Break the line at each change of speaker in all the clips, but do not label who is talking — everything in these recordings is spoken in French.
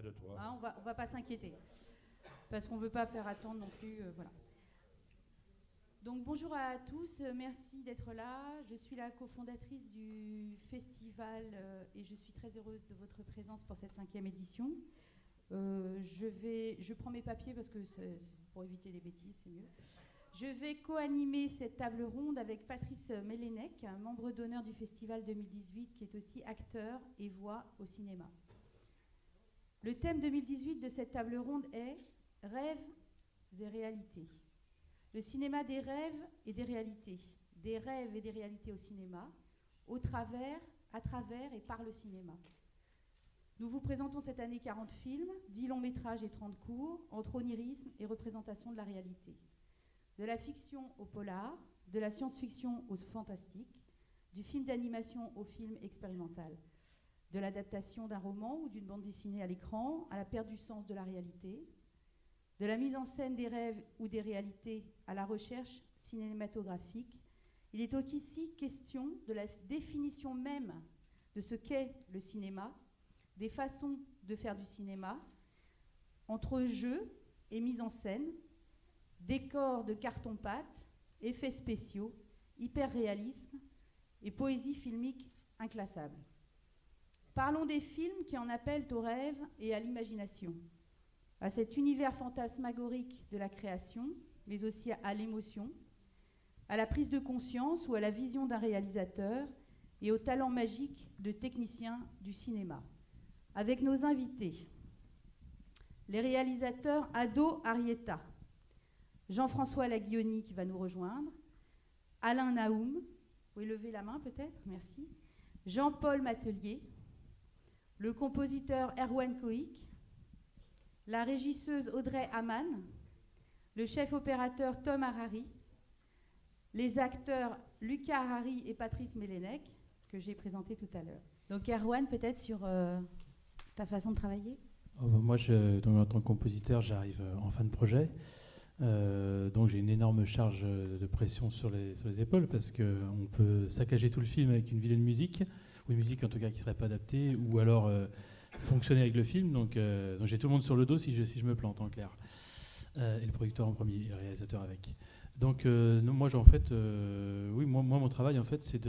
1, 2, 3.
Hein, on va pas s'inquiéter. Parce qu'on ne veut pas faire attendre non plus. Voilà. Donc bonjour à tous, merci d'être là. Je suis la cofondatrice du festival et je suis très heureuse de votre présence pour cette 5e édition. Je prends mes papiers parce que pour éviter les bêtises, c'est mieux. Je vais co-animer cette table ronde avec Patrice Mélenec, membre d'honneur du festival 2018, qui est aussi acteur et voix au cinéma. Le thème 2018 de cette table ronde est « Rêves et réalités ». Le cinéma des rêves et des réalités au cinéma, à travers et par le cinéma. Nous vous présentons cette année 40 films, 10 longs métrages et 30 courts, entre onirisme et représentation de la réalité. De la fiction au polar, de la science-fiction au fantastique, du film d'animation au film expérimental, de l'adaptation d'un roman ou d'une bande dessinée à l'écran à la perte du sens de la réalité, de la mise en scène des rêves ou des réalités à la recherche cinématographique. Il est ici question de la définition même de ce qu'est le cinéma, des façons de faire du cinéma, entre jeu et mise en scène, décors de carton-pâte, effets spéciaux, hyper-réalisme et poésie filmique inclassable. Parlons des films qui en appellent au rêve et à l'imagination, à cet univers fantasmagorique de la création, mais aussi à l'émotion, à la prise de conscience ou à la vision d'un réalisateur et au talent magique de techniciens du cinéma. Avec nos invités, les réalisateurs Ado Arrieta, Jean-François Laguioni qui va nous rejoindre, Alain Naoum, vous pouvez lever la main peut-être, merci, Jean-Paul Matelier, le compositeur Erwan Koik, la régisseuse Audrey Hamann, le chef opérateur Tom Harari, les acteurs Lucas Harari et Patrice Mélenec, que j'ai présenté tout à l'heure. Donc Erwan, peut-être sur ta façon de travailler.
Moi, donc, en tant que compositeur, j'arrive en fin de projet. Donc j'ai une énorme charge de pression sur les épaules parce qu'on peut saccager tout le film avec une vilaine musique, ou une musique en tout cas qui ne serait pas adaptée, ou alors fonctionner avec le film. Donc j'ai tout le monde sur le dos si je me plante, en clair. Et le producteur en premier, et le réalisateur avec. Donc moi, en fait, oui, moi, mon travail, en fait, c'est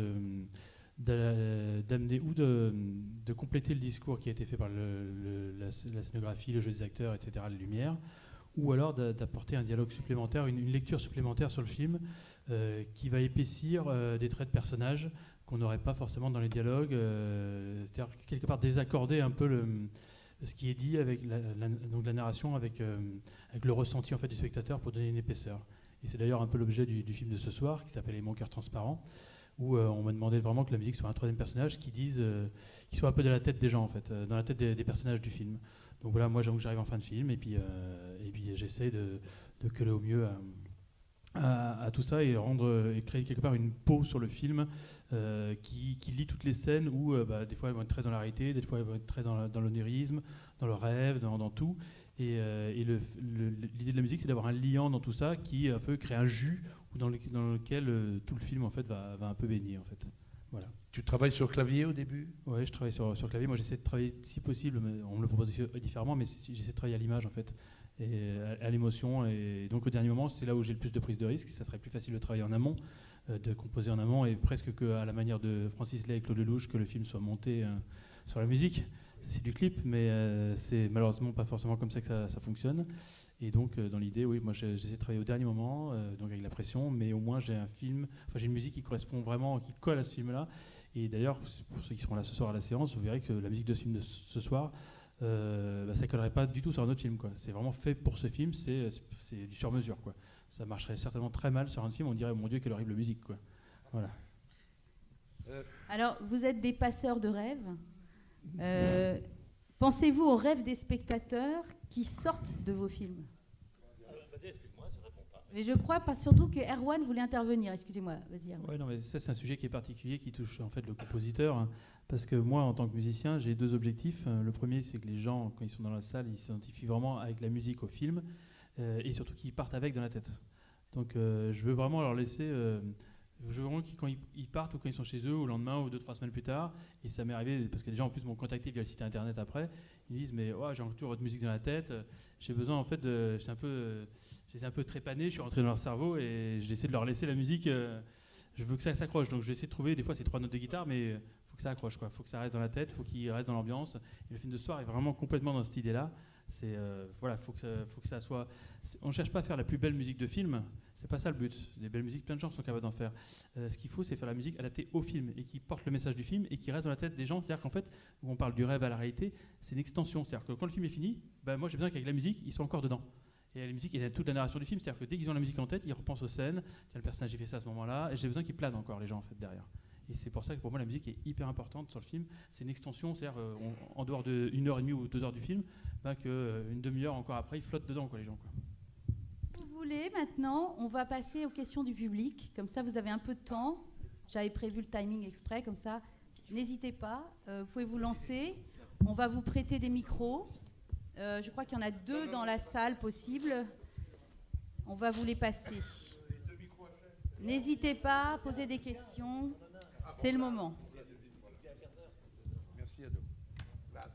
d'amener ou de compléter le discours qui a été fait par la scénographie, le jeu des acteurs, etc., les lumières, ou alors d'apporter un dialogue supplémentaire, une lecture supplémentaire sur le film qui va épaissir des traits de personnages qu'on n'aurait pas forcément dans les dialogues, c'est-à-dire quelque part désaccorder un peu ce qui est dit avec donc la narration avec le ressenti en fait, du spectateur pour donner une épaisseur. Et c'est d'ailleurs un peu l'objet du film de ce soir qui s'appelle « Mon cœur transparent », où on m'a demandé vraiment que la musique soit un troisième personnage qui soit un peu dans la tête des gens, en fait, dans la tête des personnages du film. Donc voilà, moi j'arrive en fin de film et puis j'essaie de coller au mieux à tout ça et créer quelque part une peau sur le film qui lie toutes les scènes où des fois elles vont être très dans la réalité, des fois elles vont être très dans l'onirisme, dans le rêve, dans tout. Et l'idée de la musique, c'est d'avoir un liant dans tout ça qui un peu crée un jus dans lequel tout le film en fait va un peu baigner en fait. Voilà.
Tu travailles sur clavier au début ?
Oui, je travaille sur clavier. Moi, j'essaie de travailler, si possible, mais on me le propose différemment, mais j'essaie de travailler à l'image, en fait, et à l'émotion. Et donc, au dernier moment, c'est là où j'ai le plus de prise de risque. Ça serait plus facile de travailler en amont, de composer en amont, et presque qu'à la manière de Francis Lay et Claude Lelouch, que le film soit monté sur la musique. C'est du clip, mais c'est malheureusement pas forcément comme ça que ça fonctionne. Et donc, dans l'idée, oui, moi, j'essaie de travailler au dernier moment, donc avec la pression, mais au moins, j'ai une musique qui correspond vraiment, qui colle à ce film-là. Et d'ailleurs, pour ceux qui seront là ce soir à la séance, vous verrez que la musique de ce film de ce soir, ça ne collerait pas du tout sur un autre film, quoi. C'est vraiment fait pour ce film, c'est du sur-mesure, quoi. Ça marcherait certainement très mal sur un film, on dirait, mon Dieu, quelle horrible musique, quoi. Voilà.
Alors, vous êtes des passeurs de rêves. Pensez-vous aux rêves des spectateurs qui sortent de vos films ?
Vas-y, explique-moi, je réponds pas.
Mais je crois surtout que Erwan voulait intervenir. Excusez-moi, vas-y Erwan.
Ouais, non, mais ça, c'est un sujet qui est particulier, qui touche en fait le compositeur, hein, parce que moi, en tant que musicien, j'ai deux objectifs. Le premier, c'est que les gens, quand ils sont dans la salle, ils s'identifient vraiment avec la musique au film, et surtout qu'ils partent avec dans la tête. Donc, je veux vraiment leur laisser Je veux vraiment qu'ils, quand ils partent ou quand ils sont chez eux, ou le lendemain, ou 2-3 semaines plus tard, et ça m'est arrivé, parce que les gens en plus m'ont contacté via le site internet après, ils me disent mais oh, j'ai toujours votre musique dans la tête, j'ai besoin en fait de... J'étais un peu trépané, je suis rentré dans leur cerveau et j'essaie de leur laisser la musique, je veux que ça s'accroche, donc j'essaie de trouver, des fois c'est 3 notes de guitare, mais il faut que ça accroche, il faut que ça reste dans la tête, il faut qu'il reste dans l'ambiance, et le film de ce soir est vraiment complètement dans cette idée-là. C'est voilà, faut que ça soit. On ne cherche pas à faire la plus belle musique de film, c'est pas ça le but. Les belles musiques, plein de gens sont capables d'en faire. Ce qu'il faut, c'est faire la musique adaptée au film et qui porte le message du film et qui reste dans la tête des gens. C'est-à-dire qu'en fait, où on parle du rêve à la réalité, c'est une extension. C'est-à-dire que quand le film est fini, moi j'ai besoin qu'avec la musique, ils soient encore dedans. Et la musique, il y a toute la narration du film. C'est-à-dire que dès qu'ils ont la musique en tête, ils repensent aux scènes. Tiens, le personnage, il fait ça à ce moment-là. Et j'ai besoin qu'ils planent encore les gens en fait derrière. Et c'est pour ça que pour moi la musique est hyper importante sur le film. C'est une extension, c'est-à-dire en dehors d'une heure et demie ou 2 heures du film, qu'une demi-heure encore après, ils flottent dedans, quoi, les gens. Quoi.
Vous voulez maintenant, on va passer aux questions du public. Comme ça, vous avez un peu de temps. J'avais prévu le timing exprès, comme ça. N'hésitez pas, vous pouvez vous lancer. On va vous prêter des micros. Je crois qu'il y en a 2 dans la salle possible. On va vous les passer. N'hésitez pas à poser des questions. C'est le moment.
Merci Ado. Grazie.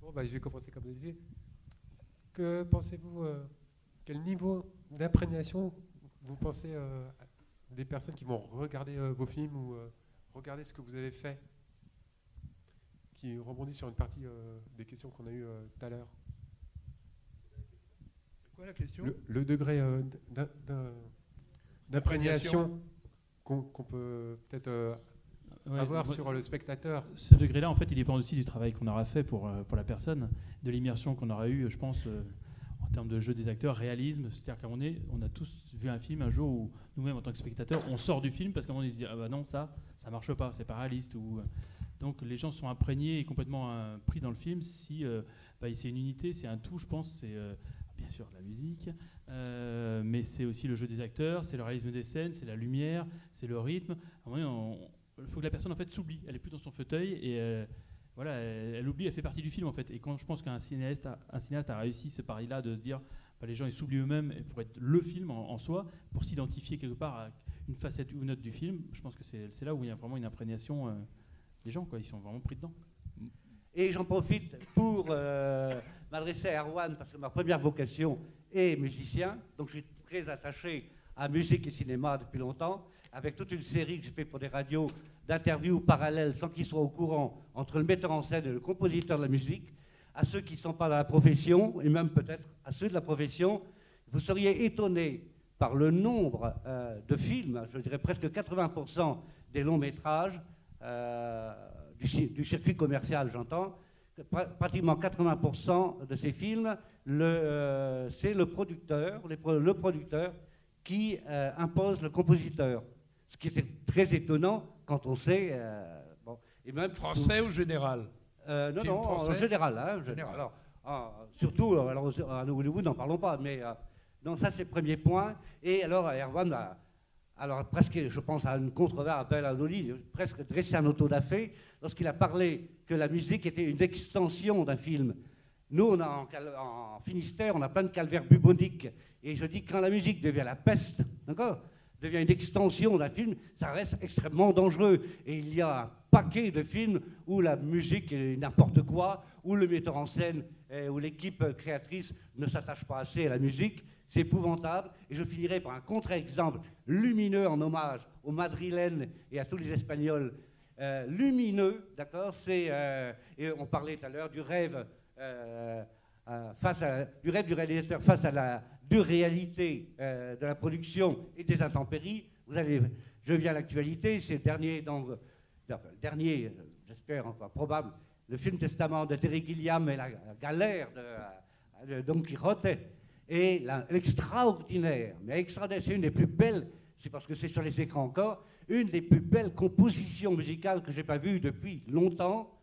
Bon, je vais commencer comme d'habitude. Que pensez-vous, quel niveau d'imprégnation vous pensez des personnes qui vont regarder vos films ou regarder ce que vous avez fait, qui rebondit sur une partie des questions qu'on a eues tout à l'heure.
C'est quoi la question ?
Le degré d'imprégnation qu'on peut peut-être avoir sur le spectateur.
Ce degré-là, en fait, il dépend aussi du travail qu'on aura fait pour la personne, de l'immersion qu'on aura eue, je pense, en termes de jeu des acteurs, réalisme. C'est-à-dire qu'à un moment donné, on a tous vu un film un jour où nous-mêmes, en tant que spectateurs, on sort du film parce qu'à un moment donné, on se dit « Ah bah non, ça marche pas, c'est pas réaliste ». Donc les gens sont imprégnés et complètement pris dans le film si c'est une unité, c'est un tout, je pense, c'est bien sûr la musique, mais c'est aussi le jeu des acteurs, c'est le réalisme des scènes, c'est la lumière, c'est le rythme. À un moment donné, il faut que la personne en fait s'oublie, elle est plus dans son fauteuil et voilà, elle oublie, elle fait partie du film en fait. Et quand je pense qu'un cinéaste a réussi ce pari-là de se dire les gens ils s'oublient eux-mêmes pour être le film en soi, pour s'identifier quelque part à une facette ou une autre du film, je pense que c'est là où il y a vraiment une imprégnation des gens, quoi, ils sont vraiment pris dedans.
Et j'en profite pour m'adresser à Erwan parce que ma première vocation est musicien, donc je suis très attaché à musique et cinéma depuis longtemps, avec toute une série que j'ai fait pour des radios d'interviews parallèles sans qu'ils soient au courant entre le metteur en scène et le compositeur de la musique. À ceux qui ne sont pas dans la profession, et même peut-être à ceux de la profession, vous seriez étonnés par le nombre de films, je dirais presque 80% des longs métrages du circuit commercial, j'entends, pratiquement 80% de ces films, c'est le producteur qui impose le compositeur. Ce qui est très étonnant quand on sait... et même
Français ou général ?
Non,
français?
en général. Hein,
Général.
Alors, surtout, à Hollywood, n'en parlons pas. Mais donc ça, c'est le premier point. Et alors, Erwan a, alors presque, je pense à une controverse, appel à Dolly, presque dressé un auto-da-fé lorsqu'il a parlé que la musique était une extension d'un film. Nous, on a en Finistère, on a plein de calvaires buboniques. Et je dis que quand la musique devient la peste, d'accord, devient une extension d'un film, ça reste extrêmement dangereux. Et il y a un paquet de films où la musique est n'importe quoi, où le metteur en scène, où l'équipe créatrice ne s'attache pas assez à la musique. C'est épouvantable. Et je finirai par un contre-exemple lumineux en hommage aux Madrilènes et à tous les Espagnols. Lumineux, d'accord, et on parlait tout à l'heure du rêve, du rêve du réalisateur face à la dure réalité de la production et des intempéries. Je viens à l'actualité, c'est le dernier, j'espère, enfin probable, le film Testament de Terry Gilliam et la galère de Don Quixote. Et l'extraordinaire, c'est une des plus belles, c'est parce que c'est sur les écrans encore, une des plus belles compositions musicales que j'ai pas vues depuis longtemps.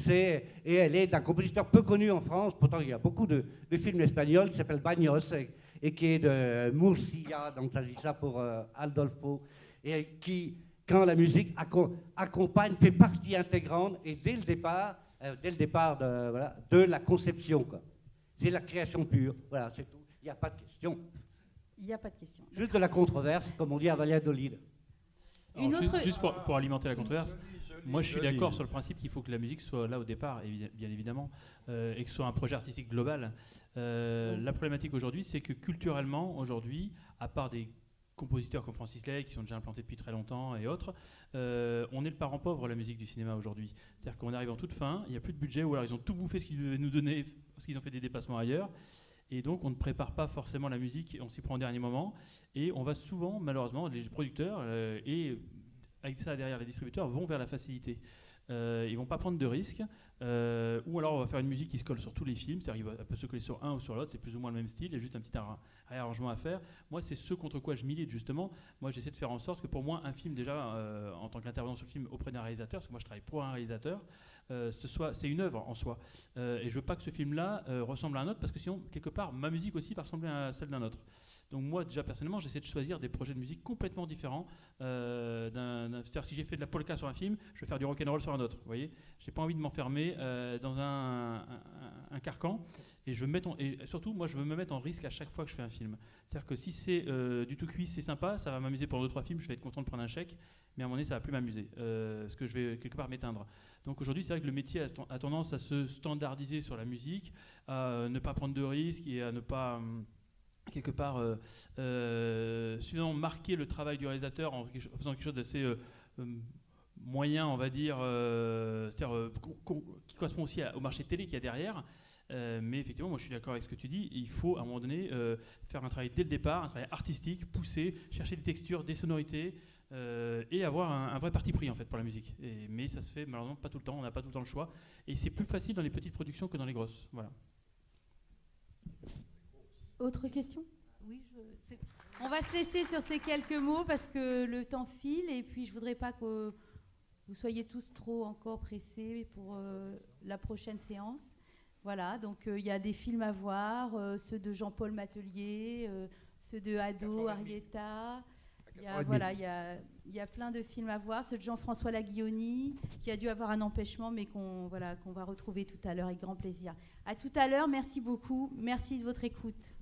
Et elle est d'un compositeur peu connu en France, pourtant il y a beaucoup de films espagnols, qui s'appelle Baños, et qui est de Murcia, donc ça dit ça pour Adolfo, et qui, quand la musique accompagne, fait partie intégrante, et dès le départ de la conception, quoi. C'est la création pure, voilà, c'est tout, il n'y a pas de question.
Il n'y a pas de question.
Juste de la controverse, comme on dit à Valladolid.
Une
Alors,
autre-
juste pour alimenter la controverse, moi je suis d'accord sur le principe qu'il faut que la musique soit là au départ, bien évidemment, et que ce soit un projet artistique global. La problématique aujourd'hui, c'est que culturellement, aujourd'hui, à part des compositeurs comme Francis Lay, qui sont déjà implantés depuis très longtemps, et autres, on est le parent pauvre de la musique du cinéma aujourd'hui. C'est-à-dire qu'on arrive en toute fin, il n'y a plus de budget, ou alors ils ont tout bouffé ce qu'ils devaient nous donner, parce qu'ils ont fait des dépassements ailleurs. Et donc, on ne prépare pas forcément la musique, on s'y prend au dernier moment. Et on va souvent, malheureusement, les producteurs et avec ça derrière les distributeurs vont vers la facilité. Ils ne vont pas prendre de risques. Ou alors, on va faire une musique qui se colle sur tous les films. C'est-à-dire qu'elle peut se coller sur un ou sur l'autre. C'est plus ou moins le même style. Il y a juste un petit réarrangement à faire. Moi, c'est ce contre quoi je milite, justement. Moi, j'essaie de faire en sorte que pour moi, un film, déjà, en tant qu'intervenant sur le film auprès d'un réalisateur, parce que moi, je travaille pour un réalisateur, c'est une œuvre en soi. Et je ne veux pas que ce film-là ressemble à un autre, parce que sinon, quelque part, ma musique aussi va ressembler à celle d'un autre. Donc moi, déjà, personnellement, j'essaie de choisir des projets de musique complètement différents. C'est-à-dire, si j'ai fait de la polka sur un film, je vais faire du rock'n'roll sur un autre. Vous voyez, j'ai pas envie de m'enfermer dans un carcan. Et surtout, moi, je veux me mettre en risque à chaque fois que je fais un film. C'est-à-dire que si c'est du tout cuit, c'est sympa, ça va m'amuser pour 2-3 films, je vais être content de prendre un chèque, mais à un moment donné, ça va plus m'amuser, parce que je vais quelque part m'éteindre. Donc aujourd'hui, c'est vrai que le métier a tendance à se standardiser sur la musique, à ne pas prendre de risques et à ne pas quelque part suffisamment marquer le travail du réalisateur en faisant quelque chose d'assez moyen, on va dire, c'est-à-dire qui correspond aussi au marché télé qu'il y a derrière. Mais effectivement, moi je suis d'accord avec ce que tu dis, il faut à un moment donné faire un travail dès le départ, un travail artistique, pousser, chercher des textures, des sonorités, et avoir un vrai parti pris en fait pour la musique. Mais ça se fait malheureusement pas tout le temps, on n'a pas tout le temps le choix, et c'est plus facile dans les petites productions que dans les grosses. Voilà.
Autre question ? Oui, on va se laisser sur ces quelques mots parce que le temps file et puis je voudrais pas que vous soyez tous trop encore pressés pour la prochaine séance. Voilà, donc il y a des films à voir, ceux de Jean-Paul Matelier, ceux de Ado, Arietta. Il y a plein de films à voir, ceux de Jean-François Laguioni, qui a dû avoir un empêchement, mais qu'on va retrouver tout à l'heure avec grand plaisir. À tout à l'heure, merci beaucoup, merci de votre écoute.